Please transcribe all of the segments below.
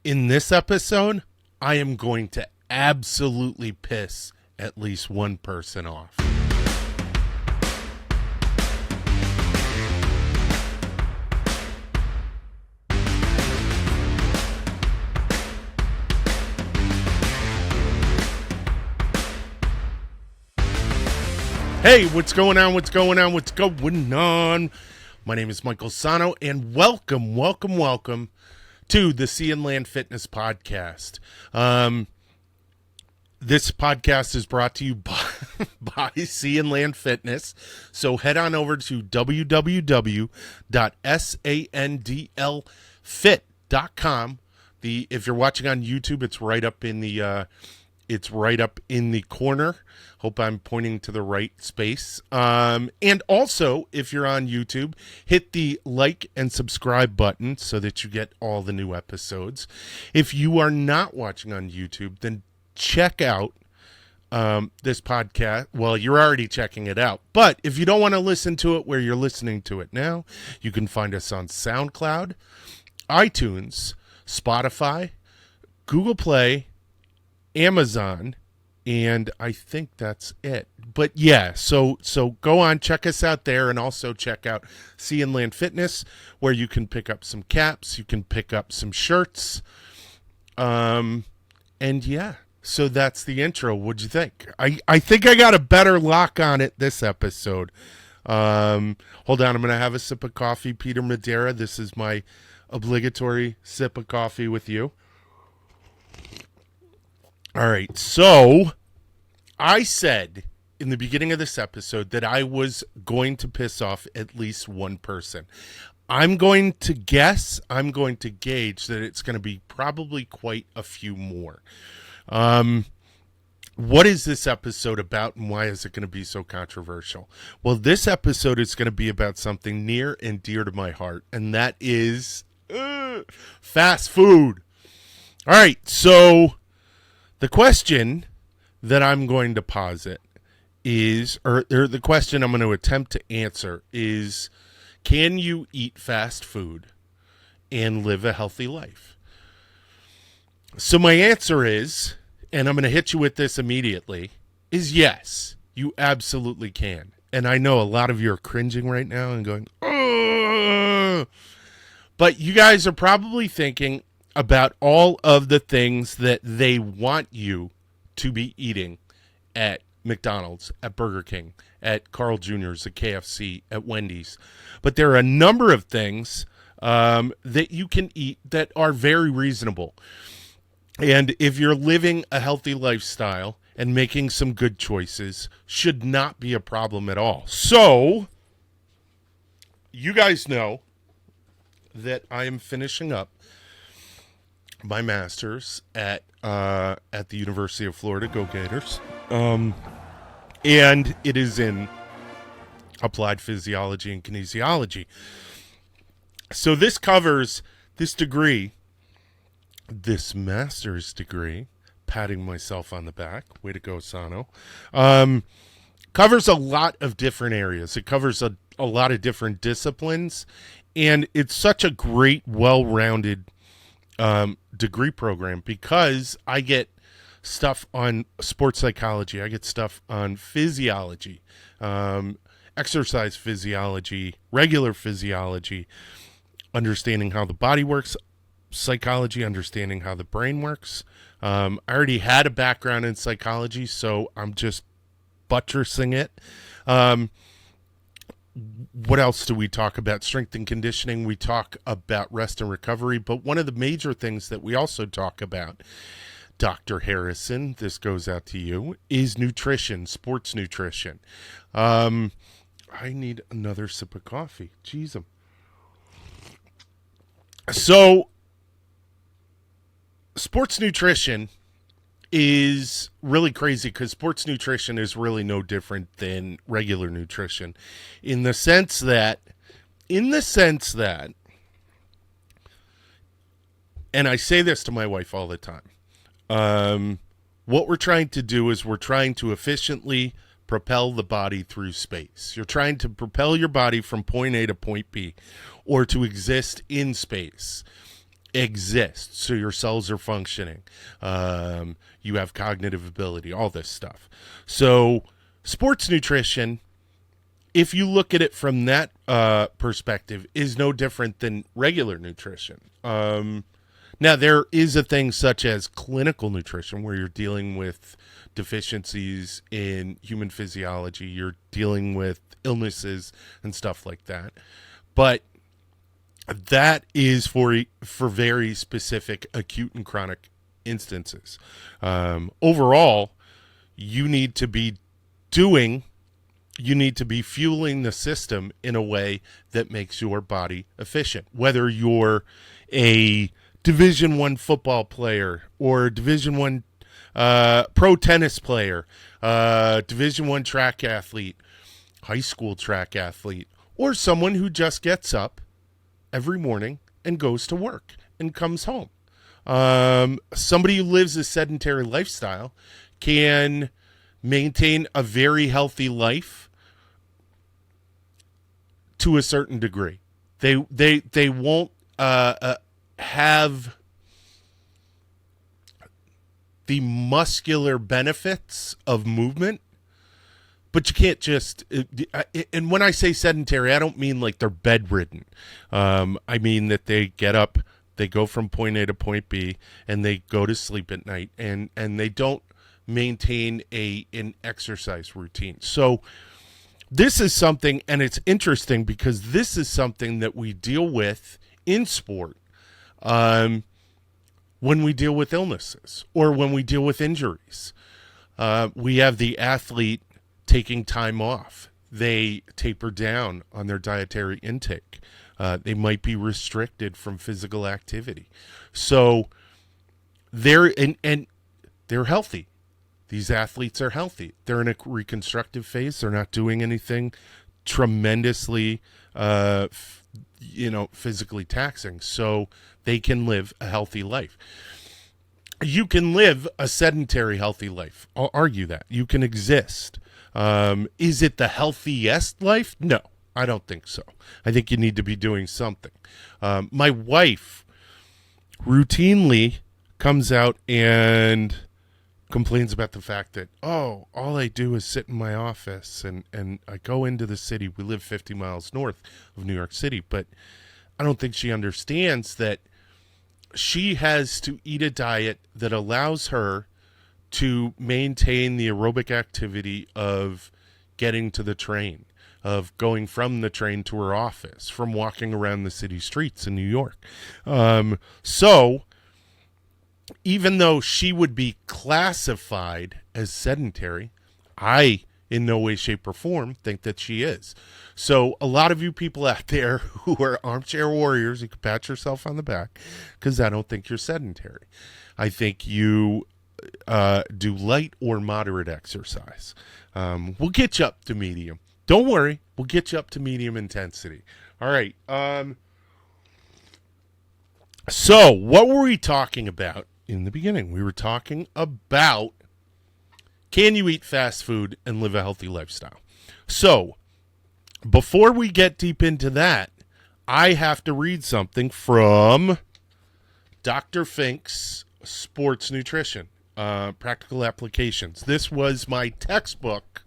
In this episode, I am going to absolutely piss at least one person off. Hey, what's going on? What's going on? What's going on? My name is Michael Sahno, and welcome to the Sea and Land Fitness Podcast. This podcast is brought to you by Sea and Land Fitness. So head on over to www.sandlfit.com. If you're watching on YouTube, it's right up in the corner. Hope I'm pointing to the right space. And also, if you're on YouTube, hit the like and subscribe button so that you get all the new episodes. If you are not watching on YouTube, then check out this podcast. Well, you're already checking it out. But if you don't want to listen to it where you're listening to it now, you can find us on SoundCloud, iTunes, Spotify, Google Play, Amazon, and I think that's it. But yeah, so go on, check us out there, and also check out Sea and Land Fitness, where you can pick up some caps, you can pick up some shirts, and yeah, so that's the intro. What'd you think? I think I got a better lock on it this episode. Hold on, I'm gonna have a sip of coffee. Peter Madeira, this is my obligatory sip of coffee with you. All right, so I said in the beginning of this episode that I was going to piss off at least one person. I'm going to gauge that it's going to be probably quite a few more. What is this episode about, and why is it going to be so controversial? Well, this episode is going to be about something near and dear to my heart, and that is fast food. All right, so the question that I'm going to posit is, or the question I'm going to attempt to answer is, can you eat fast food and live a healthy life? So my answer is, and I'm going to hit you with this immediately, is yes, you absolutely can. And I know a lot of you are cringing right now and going, ugh! But you guys are probably thinking about all of the things that they want you to be eating at McDonald's, at Burger King, at Carl Jr.'s, at KFC, at Wendy's. But there are a number of things that you can eat that are very reasonable. And if you're living a healthy lifestyle and making some good choices, should not be a problem at all. So, you guys know that I am finishing up my master's at the University of Florida, go Gators, and it is in applied physiology and kinesiology. So this covers this degree, this master's degree, patting myself on the back, way to go, Sahno, covers a lot of different areas. It covers a lot of different disciplines, and it's such a great, well-rounded degree program because I get stuff on sports psychology, I get stuff on physiology, exercise physiology, regular physiology, understanding how the body works, psychology, understanding how the brain works. I already had a background in psychology, so I'm just buttressing it. What else do we talk about? Strength and conditioning. We talk about rest and recovery. But one of the major things that we also talk about, Dr. Harrison, this goes out to you, is nutrition, sports nutrition. I need another sip of coffee. Jeez. So, sports nutrition is really crazy because sports nutrition is really no different than regular nutrition in the sense that, and I say this to my wife all the time, what we're trying to do is we're trying to efficiently propel the body through space. You're trying to propel your body from point A to point B or to exist in space. exist. So your cells are functioning. You have cognitive ability, all this stuff. So sports nutrition, if you look at it from that perspective, is no different than regular nutrition. Now, there is a thing such as clinical nutrition where you're dealing with deficiencies in human physiology. You're dealing with illnesses and stuff like that. But that is for very specific acute and chronic instances. Overall, you need to be fueling the system in a way that makes your body efficient. Whether you're a Division I football player or Division I pro tennis player, Division I track athlete, high school track athlete, or someone who just gets up every morning and goes to work and comes home. Somebody who lives a sedentary lifestyle can maintain a very healthy life to a certain degree. They won't have the muscular benefits of movement, but you can't just, and when I say sedentary, I don't mean like they're bedridden. I mean that they get up, they go from point A to point B, and they go to sleep at night, and they don't maintain an exercise routine. So this is something, and it's interesting because this is something that we deal with in sport when we deal with illnesses or when we deal with injuries. We have the athlete taking time off. They taper down on their dietary intake. They might be restricted from physical activity. So they're healthy. These athletes are healthy. They're in a reconstructive phase. They're not doing anything tremendously, physically taxing. So they can live a healthy life. You can live a sedentary, healthy life. I'll argue that. You can exist. Is it the healthiest life? No, I don't think so. I think you need to be doing something. My wife routinely comes out and complains about the fact that, all I do is sit in my office and I go into the city. We live 50 miles north of New York City, but I don't think she understands that she has to eat a diet that allows her to maintain the aerobic activity of getting to the train, of going from the train to her office, from walking around the city streets in New York. So even though she would be classified as sedentary, I, in no way, shape, or form, think that she is. So a lot of you people out there who are armchair warriors, you can pat yourself on the back, because I don't think you're sedentary. I think you do light or moderate exercise. We'll get you up to medium. Don't worry, we'll get you up to medium intensity. All right. So what were we talking about in the beginning? We were talking about, can you eat fast food and live a healthy lifestyle? So before we get deep into that, I have to read something from Dr. Fink's Sports Nutrition, Practical Applications. This was my textbook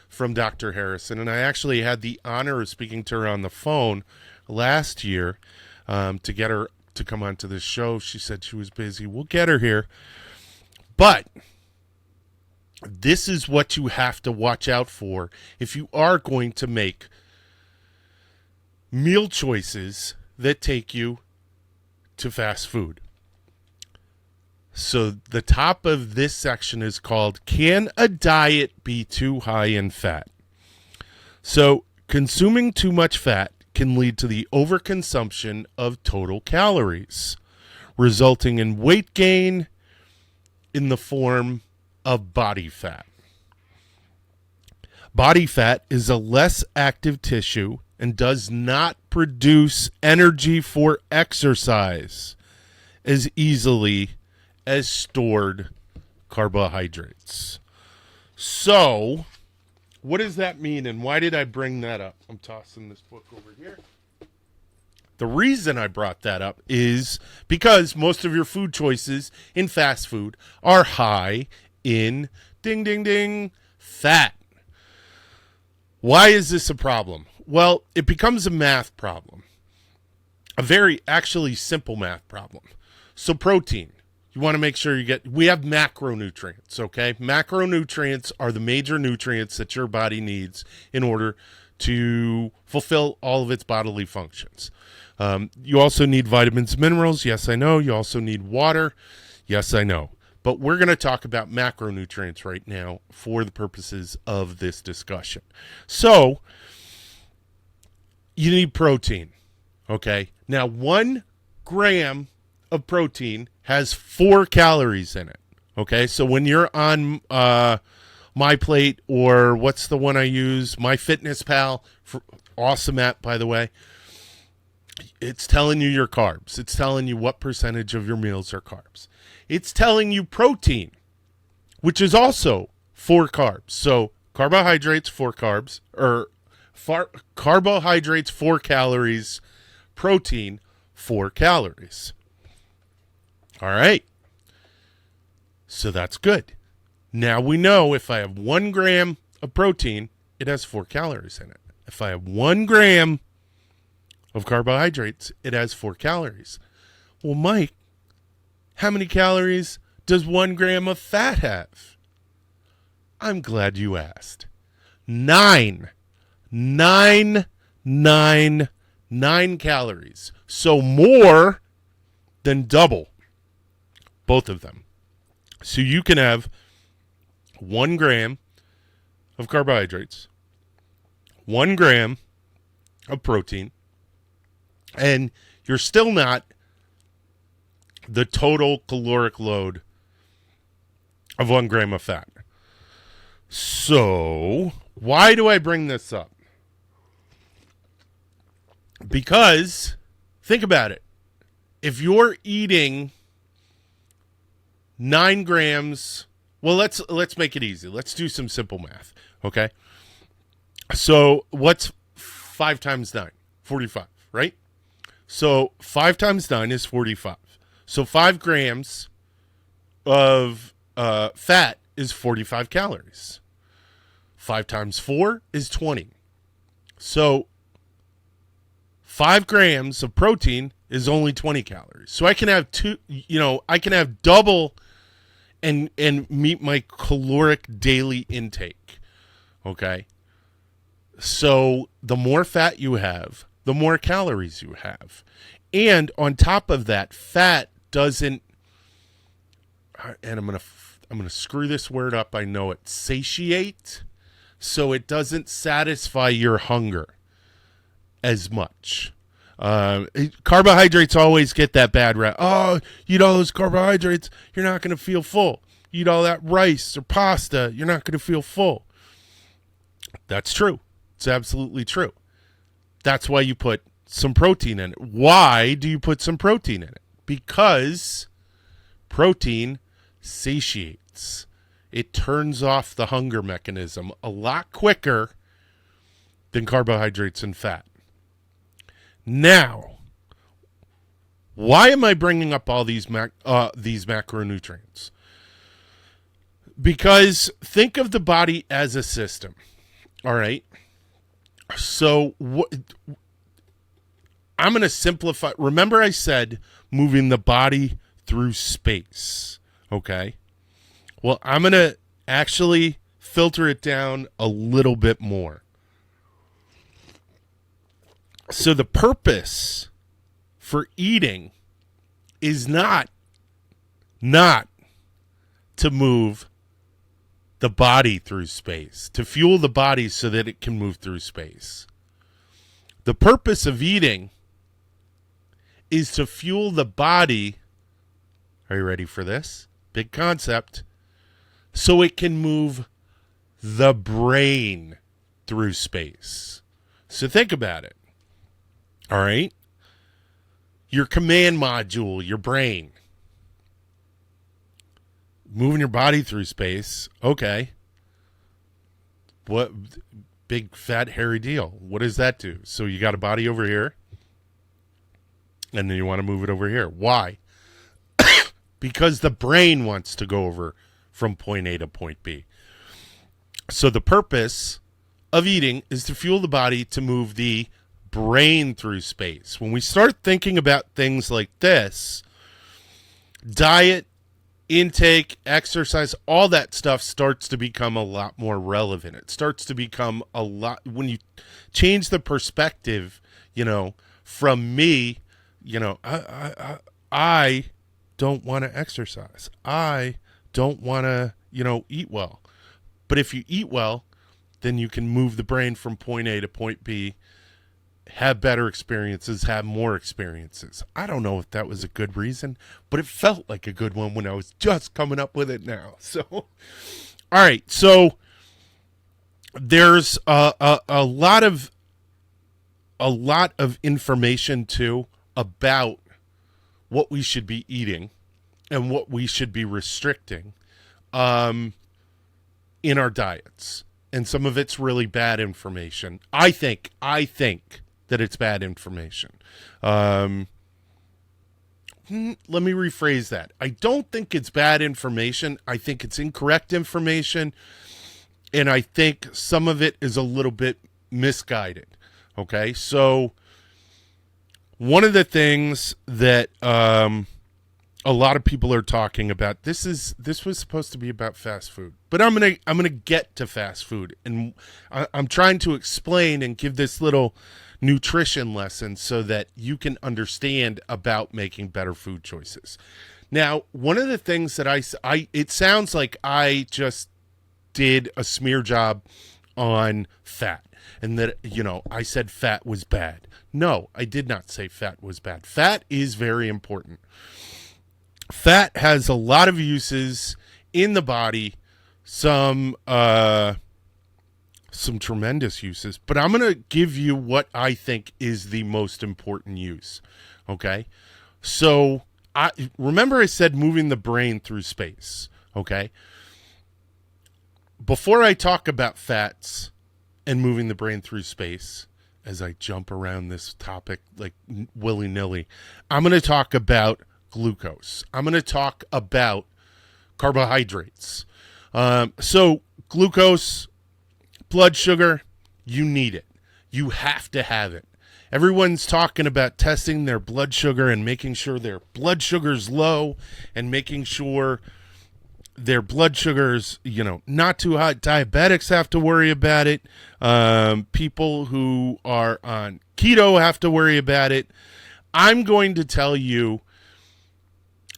from Dr. Harrison, and I actually had the honor of speaking to her on the phone last year to get her to come onto this show. She said she was busy. We'll get her here. But this is what you have to watch out for if you are going to make meal choices that take you to fast food. So the top of this section is called, Can a Diet Be Too High in Fat? So consuming too much fat can lead to the overconsumption of total calories, resulting in weight gain in the form of body fat. Body fat is a less active tissue and does not produce energy for exercise as easily as stored carbohydrates. So, what does that mean, and why did I bring that up? I'm tossing this book over here. The reason I brought that up is because most of your food choices in fast food are high in ding, ding, ding, fat. Why is this a problem? Well, it becomes a math problem. A very actually simple math problem. So protein, you want to make sure we have macronutrients, okay? Macronutrients are the major nutrients that your body needs in order to fulfill all of its bodily functions. You also need vitamins and minerals. Yes, I know. You also need water. Yes, I know. But we're going to talk about macronutrients right now for the purposes of this discussion. So, you need protein, okay? Now, 1 gram of protein has 4 calories in it, okay? So, when you're on My Plate, or what's the one I use? MyFitnessPal, awesome app, by the way. It's telling you your carbs. It's telling you what percentage of your meals are carbs. It's telling you protein, which is also 4 carbs. So carbohydrates, 4 carbs, or carbohydrates, 4 calories, protein, 4 calories. All right. So that's good. Now we know if I have 1 gram of protein, it has 4 calories in it. If I have 1 gram of carbohydrates, it has 4 calories. Well, Mike, how many calories does 1 gram of fat have? I'm glad you asked. 9. 9 calories. So more than double both of them. So you can have 1 gram of carbohydrates, 1 gram of protein, and you're still not the total caloric load of 1 gram of fat. So, why do I bring this up? Because, think about it. If you're eating 9 grams, well, let's make it easy. Let's do some simple math, okay? So, what's 5 times 9? 45, right? So 5 times 9 is 45. So 5 grams of fat is 45 calories. 5 times 4 is 20. So 5 grams of protein is only 20 calories. So I can have I can have double and meet my caloric daily intake. Okay? So the more fat you have, the more calories you have. And on top of that, fat doesn't, and I'm going to screw this word up, I know it, satiate, so it doesn't satisfy your hunger as much. Carbohydrates always get that bad rap. Oh, eat all those carbohydrates, you're not going to feel full. Eat all that rice or pasta, you're not going to feel full. That's true. It's absolutely true. That's why you put some protein in it. Why do you put some protein in it? Because protein satiates. It turns off the hunger mechanism a lot quicker than carbohydrates and fat. Now, why am I bringing up all these macronutrients? Because think of the body as a system. All right. So I'm going to simplify. Remember I said moving the body through space, okay? Well, I'm going to actually filter it down a little bit more. So the purpose for eating is not to move the body through space, to fuel the body so that it can move through space. The purpose of eating is to fuel the body. Are you ready for this? Big concept. So it can move the brain through space. So think about it. All right? Your command module, your brain. Moving your body through space, okay. What big fat hairy deal? What does that do? So you got a body over here. and then you want to move it over here. Why? Because the brain wants to go over from point A to point B. So the purpose of eating is to fuel the body to move the brain through space. When we start thinking about things like this, diet, intake, exercise, all that stuff starts to become a lot more relevant. It starts to become a lot, when you change the perspective, from me, I don't want to exercise. I don't want to, eat well. But if you eat well, then you can move the brain from point A to point B, have better experiences, have more experiences. I don't know if that was a good reason, but it felt like a good one when I was just coming up with it now. So, all right. So there's a lot of information too about what we should be eating and what we should be restricting in our diets. And some of it's really bad information. I think that it's bad information. Let me rephrase that. I don't think it's bad information. I think it's incorrect information. And I think some of it is a little bit misguided. Okay, so one of the things that a lot of people are talking about, this was supposed to be about fast food, but I'm gonna get to fast food, and I'm trying to explain and give this little nutrition lesson so that you can understand about making better food choices. Now, one of the things that I it sounds like I just did a smear job on fat, and that I said fat was bad. No, I did not say fat was bad. Fat is very important. Fat has a lot of uses in the body, some tremendous uses, but I'm going to give you what I think is the most important use. Okay. So I said moving the brain through space. Okay. Before I talk about fats and moving the brain through space, as I jump around this topic like willy-nilly, I'm going to talk about glucose. I'm going to talk about carbohydrates. So glucose, blood sugar, you need it. You have to have it. Everyone's talking about testing their blood sugar and making sure their blood sugar's low and making sure their blood sugar's, not too high. Diabetics have to worry about it. People who are on keto have to worry about it. I'm going to tell you,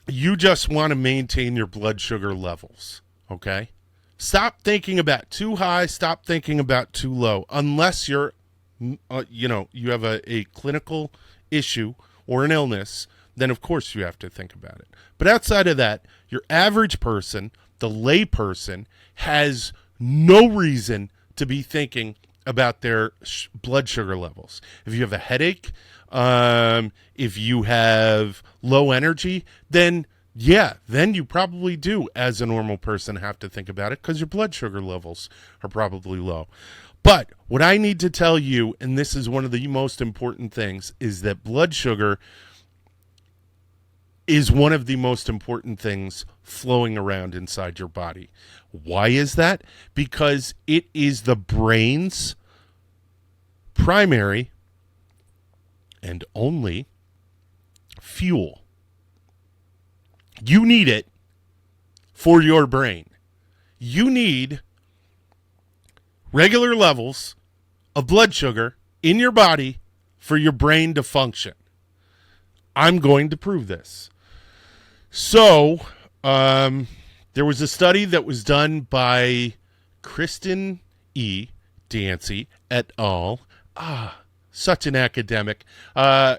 you just want to maintain your blood sugar levels, okay? Stop thinking about too high. Stop thinking about too low. Unless you're, you have a clinical issue or an illness, then of course you have to think about it. But outside of that, your average person, the lay person, has no reason to be thinking about their blood sugar levels. If you have a headache, if you have low energy, then you probably do, as a normal person, have to think about it because your blood sugar levels are probably low. But what I need to tell you, and this is one of the most important things, is that blood sugar is one of the most important things flowing around inside your body. Why is that? Because it is the brain's primary and only fuel. You need it for your brain. You need regular levels of blood sugar in your body for your brain to function. I'm going to prove this. So, there was a study that was done by Kristen E. Dancy et al. Such an academic.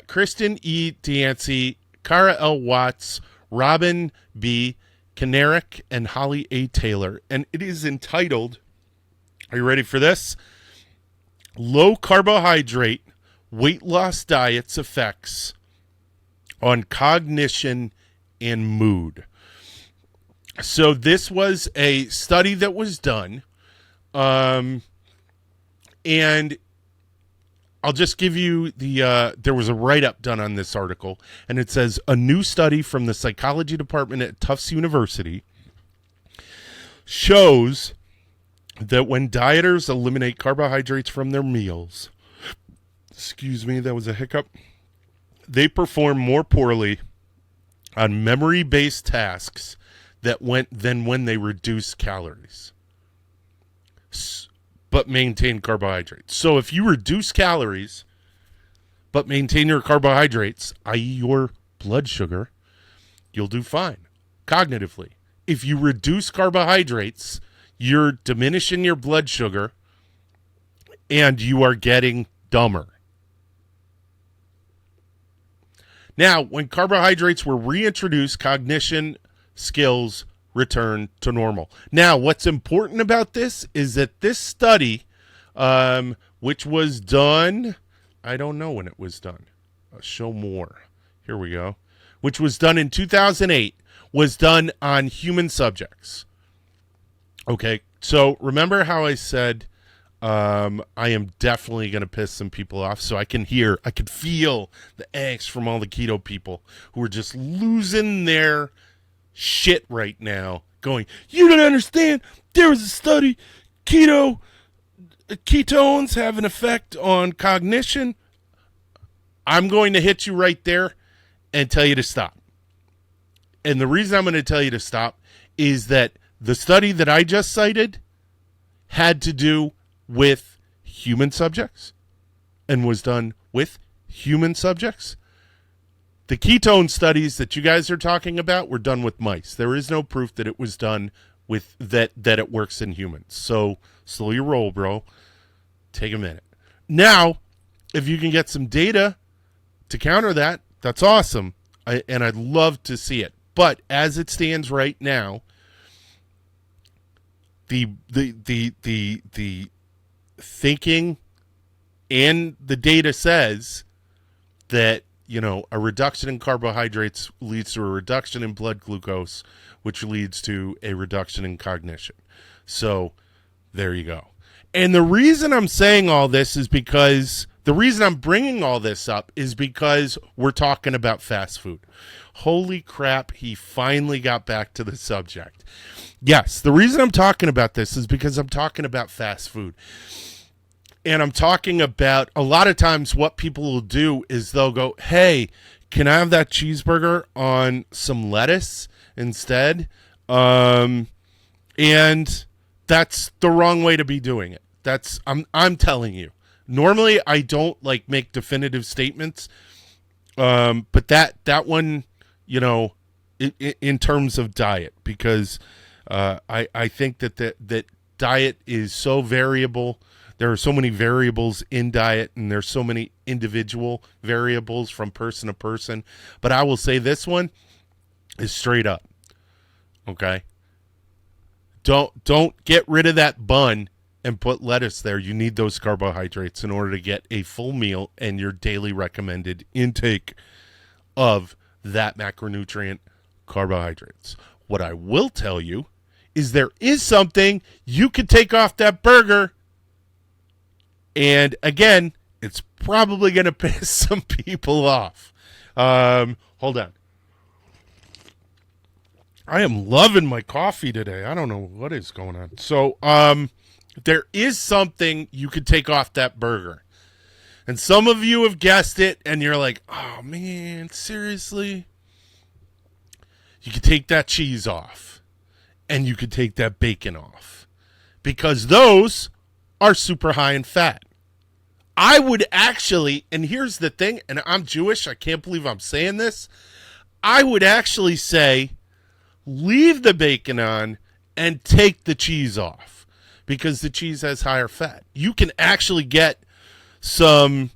Kristen E. Dancy, Cara L. Watts, Robin B. Kanarick, and Holly A. Taylor. And it is entitled, are you ready for this? Low Carbohydrate Weight Loss Diet's Effects on Cognition and Mood. So this was a study that was done, and I'll just give you there was a write-up done on this article, and it says, a new study from the psychology department at Tufts University shows that when dieters eliminate carbohydrates from their meals, excuse me, that was a hiccup, they perform more poorly on memory-based tasks than when they reduce calories, but maintain carbohydrates. So if you reduce calories, but maintain your carbohydrates, i.e. your blood sugar, you'll do fine cognitively. If you reduce carbohydrates, you're diminishing your blood sugar and you are getting dumber. Now, when carbohydrates were reintroduced, cognition skills return to normal. Now, what's important about this is that this study, which was done, I don't know when it was done. I'll show more. Here we go. Which was done in 2008, was done on human subjects. Okay, so remember how I said I am definitely going to piss some people off, so I can feel the angst from all the keto people who are just losing their shit right now, going, you don't understand, there was a study, ketones have an effect on cognition. I'm going to hit you right there and tell you to stop. And the reason I'm going to tell you to stop is that the study that I just cited had to do with human subjects and was done with human subjects. The ketone studies that you guys are talking about were done with mice. There is no proof that it was done with that it works in humans. So slow your roll, bro. Take a minute. Now, if you can get some data to counter that, that's awesome. And I'd love to see it. But as it stands right now, the thinking and the data says that, you know, a reduction in carbohydrates leads to a reduction in blood glucose, which leads to a reduction in cognition. So there you go. And the reason I'm saying all this is because the reason I'm bringing all this up is because we're talking about fast food. Holy crap, he finally got back to the subject. Yes, the reason I'm talking about this is because I'm talking about fast food. And I'm talking about, a lot of times what people will do is they'll go, hey, can I have that cheeseburger on some lettuce instead? And that's the wrong way to be doing it. I'm telling you. Normally I don't like make definitive statements. But that one, you know, in terms of diet, because I think that diet is so variable. There are so many variables in diet, and there's so many individual variables from person to person. But I will say this one is straight up. Okay? Don't get rid of that bun and put lettuce there. You need those carbohydrates in order to get a full meal and your daily recommended intake of that macronutrient, carbohydrates. What I will tell you is there is something you could take off that burger. And again, it's probably going to piss some people off. Hold on. I am loving my coffee today. I don't know what is going on. So, there is something you could take off that burger. And some of you have guessed it, and you're like, oh, man, seriously? You could take that cheese off, and you could take that bacon off, because those are super high in fat. I would actually, and here's the thing, and I'm Jewish, I can't believe I'm saying this, I would actually say leave the bacon on and take the cheese off, because the cheese has higher fat. You can actually get some,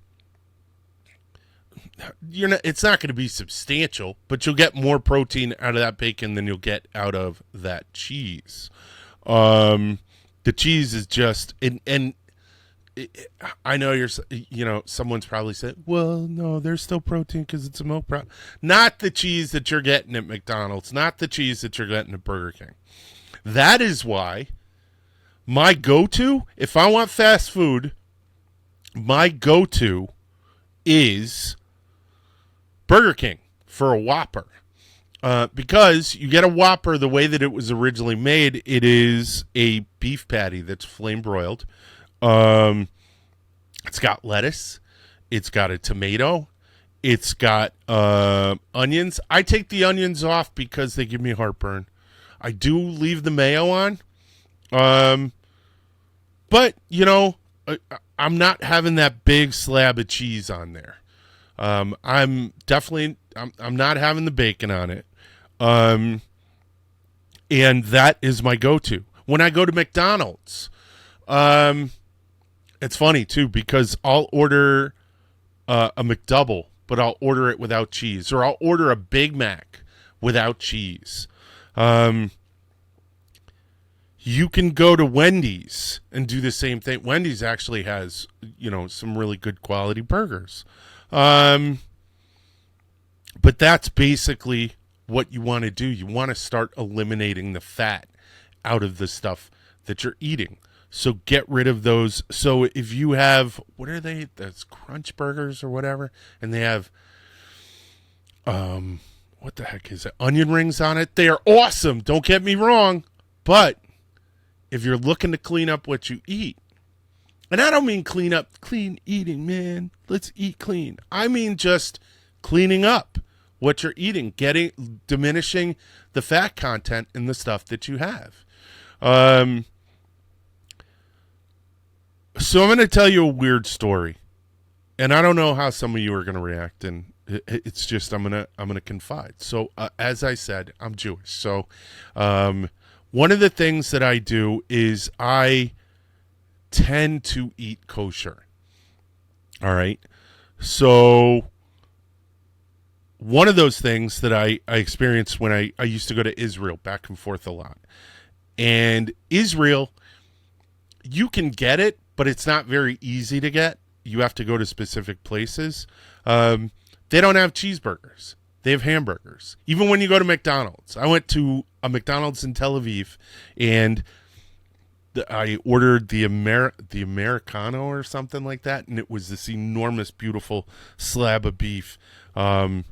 it's not going to be substantial, but you'll get more protein out of that bacon than you'll get out of that cheese. The cheese is just, and I know someone's probably said, well, no, there's still protein because it's a milk product. Not the cheese that you're getting at McDonald's, not the cheese that you're getting at Burger King. That is why my go-to, if I want fast food, my go-to is Burger King for a Whopper. Because you get a Whopper the way that it was originally made. It is a beef patty that's flame broiled. It's got lettuce. It's got a tomato. It's got onions. I take the onions off because they give me heartburn. I do leave the mayo on. But, you know, I'm not having that big slab of cheese on there. I'm not having the bacon on it. And that is my go-to. When I go to McDonald's, it's funny too, because I'll order a McDouble, but I'll order it without cheese, or I'll order a Big Mac without cheese. You can go to Wendy's and do the same thing. Wendy's actually has, you know, some really good quality burgers. But that's basically what you want to do. You want to start eliminating the fat out of the stuff that you're eating. So get rid of those. So if you have, what are they? That's Crunch Burgers or whatever. And they have, what the heck is it? Onion rings on it. They are awesome. Don't get me wrong. But if you're looking to clean up what you eat, and I don't mean clean eating, man. Let's eat clean. I mean just cleaning up what you're eating, diminishing the fat content in the stuff that you have. So I'm going to tell you a weird story, and I don't know how some of you are going to react, and it's just I'm gonna confide. So as I said, I'm Jewish. So one of the things that I do is I tend to eat kosher. All right. So one of those things that I experienced when I used to go to Israel back and forth a lot. And Israel, you can get it, but it's not very easy to get. You have to go to specific places. They don't have cheeseburgers. They have hamburgers. Even when you go to McDonald's. I went to a McDonald's in Tel Aviv, and I ordered the Americano or something like that, and it was this enormous, beautiful slab of beef, but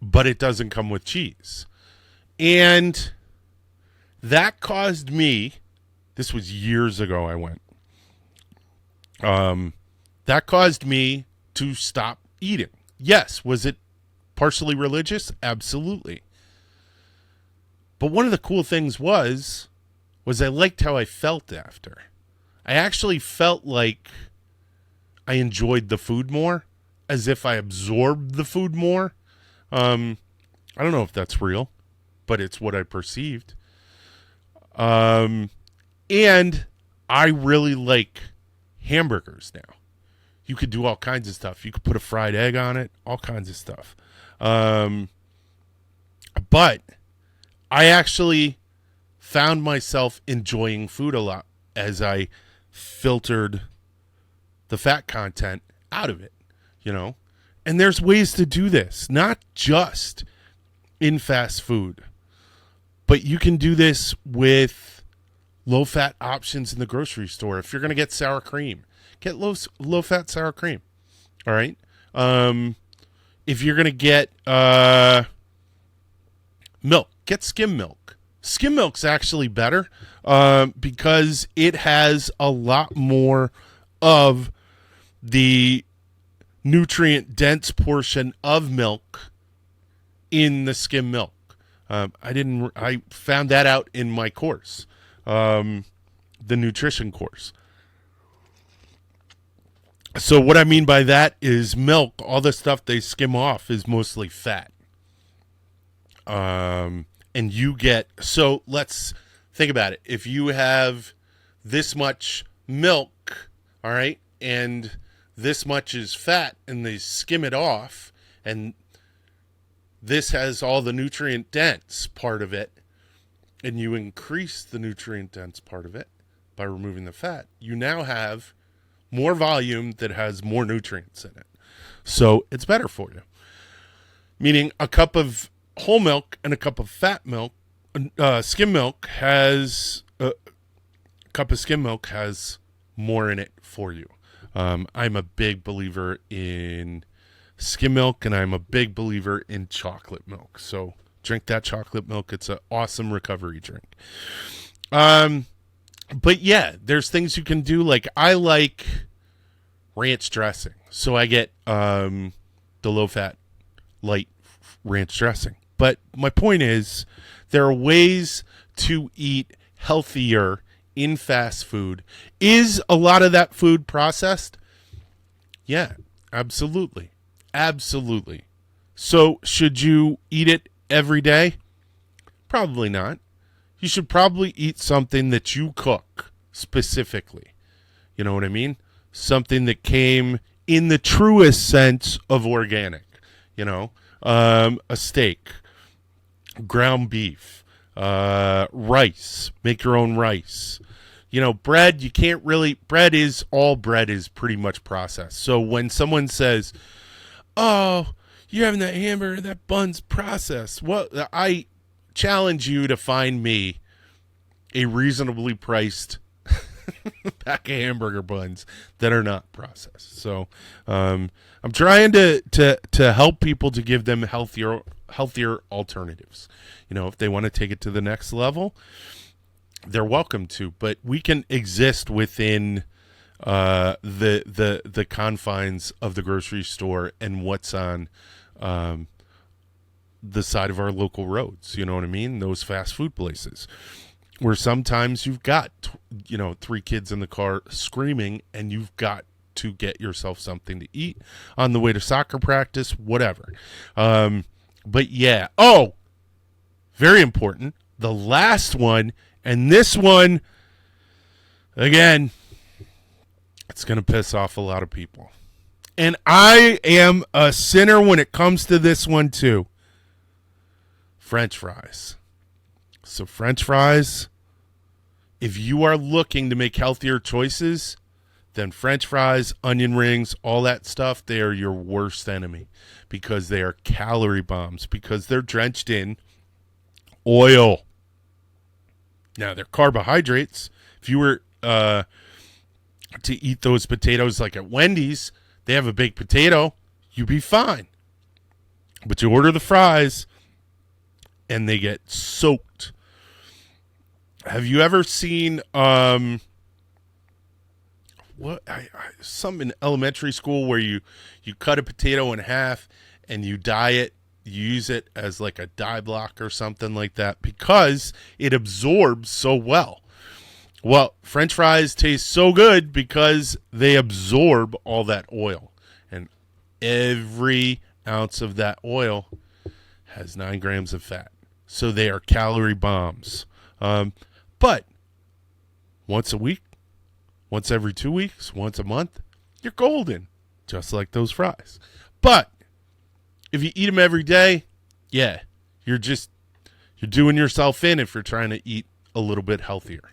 it doesn't come with cheese. And that caused me, this was years ago I went, that caused me to stop eating. Yes, was it partially religious? Absolutely. But one of the cool things was I liked how I felt after. I actually felt like I enjoyed the food more, as if I absorbed the food more. I don't know if that's real, but it's what I perceived. And I really like hamburgers now. You could do all kinds of stuff. You could put a fried egg on it, all kinds of stuff. But I actually found myself enjoying food a lot as I filtered the fat content out of it, you know. And there's ways to do this, not just in fast food, but you can do this with low-fat options in the grocery store. If you're going to get sour cream, get low-fat sour cream, all right? If you're going to get milk, get skim milk. Skim milk's actually better because it has a lot more of the nutrient-dense portion of milk in the skim milk. I found that out in my course, the nutrition course. So what I mean by that is milk, all the stuff they skim off is mostly fat. And you get, so let's think about it. If you have this much milk, all right, and this much is fat, and they skim it off, and this has all the nutrient dense part of it, and you increase the nutrient dense part of it by removing the fat, you now have more volume that has more nutrients in it. So it's better for you. Meaning a cup of whole milk and a cup of fat milk, skim milk has, a cup of skim milk has more in it for you. I'm a big believer in skim milk, and I'm a big believer in chocolate milk. So drink that chocolate milk. It's an awesome recovery drink. But yeah, there's things you can do. Like I like ranch dressing, so I get the low-fat, light ranch dressing. But my point is, there are ways to eat healthier in fast food. Is a lot of that food processed? Yeah, absolutely. Absolutely. So should you eat it every day? Probably not. You should probably eat something that you cook specifically. You know what I mean? Something that came in the truest sense of organic. You know, a steak, ground beef, rice. Make your own rice. You know, bread, you can't really, bread is pretty much processed. So when someone says, oh, you're having that hamburger, that bun's processed. Well, I challenge you to find me a reasonably priced pack of hamburger buns that are not processed. So I'm trying to help people, to give them healthier alternatives. You know, if they want to take it to the next level, they're welcome to. But we can exist within the confines of the grocery store and what's on the side of our local roads. You know what I mean? Those fast food places where sometimes you've got, 3 kids in the car screaming, and you've got to get yourself something to eat on the way to soccer practice, whatever. But yeah. Oh, very important. The last one, and this one, again, it's going to piss off a lot of people. And I am a sinner when it comes to this one too. French fries. So French fries, if you are looking to make healthier choices, then French fries, onion rings, all that stuff, they are your worst enemy, because they are calorie bombs, because they're drenched in oil. Now, they're carbohydrates. If you were to eat those potatoes like at Wendy's, they have a baked potato, you'd be fine. But you order the fries, and they get soaked. Have you ever seen some in elementary school where you cut a potato in half and you dye it, you use it as like a dye block or something like that, because it absorbs so well. Well, French fries taste so good because they absorb all that oil, and every ounce of that oil has 9 grams of fat. So they are calorie bombs. But once a week, once every 2 weeks, once a month, you're golden, just like those fries. But if you eat them every day, yeah, you're doing yourself in if you're trying to eat a little bit healthier.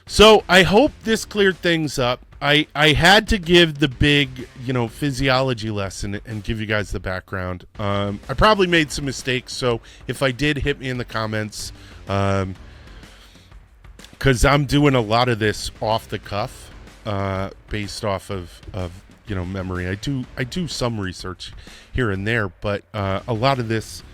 So I hope this cleared things up. I had to give the big, physiology lesson and give you guys the background. I probably made some mistakes, so if I did, hit me in the comments. Because I'm doing a lot of this off the cuff, based off of memory. I do some research here and there, but a lot of this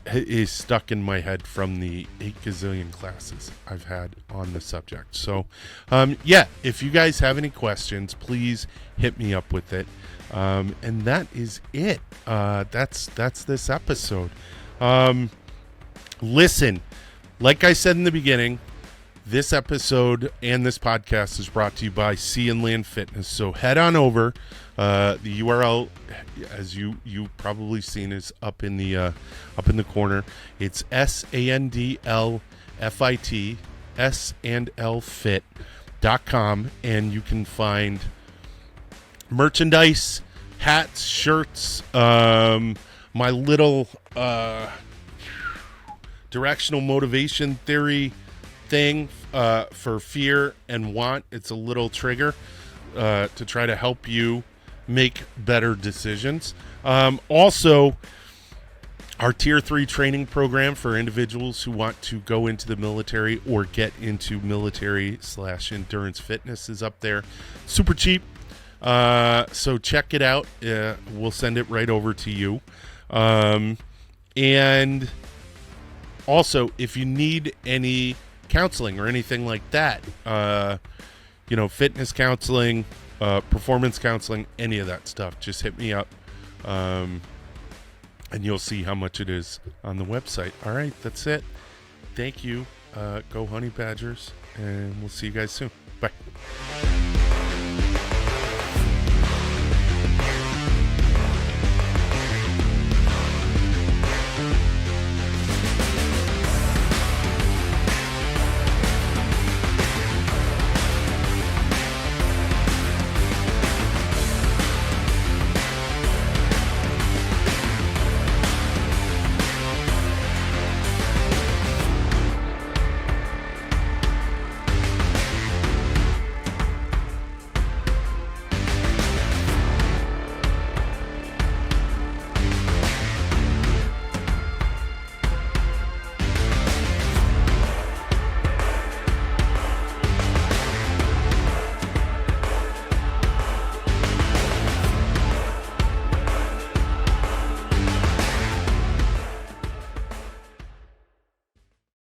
is stuck in my head from the 8 gazillion classes I've had on the subject. So, if you guys have any questions, please hit me up with it. And that is it. That's this episode. Listen, like I said in the beginning, this episode and this podcast is brought to you by Sea and Land Fitness. So head on over. The URL, as you probably seen, is up in the corner. It's SANDLFIT, sandlfit.com, and you can find merchandise, hats, shirts, my little directional motivation theory thing for fear and want. It's a little trigger to try to help you make better decisions. Also, our Tier 3 training program for individuals who want to go into the military or get into military/endurance fitness is up there. Super cheap. So check it out. We'll send it right over to you. And also, if you need any counseling or anything like that, fitness counseling, performance counseling, any of that stuff, just hit me up. And you'll see how much it is on the website. All right, that's it. Thank you. Go Honey Badgers, and we'll see you guys soon. Bye.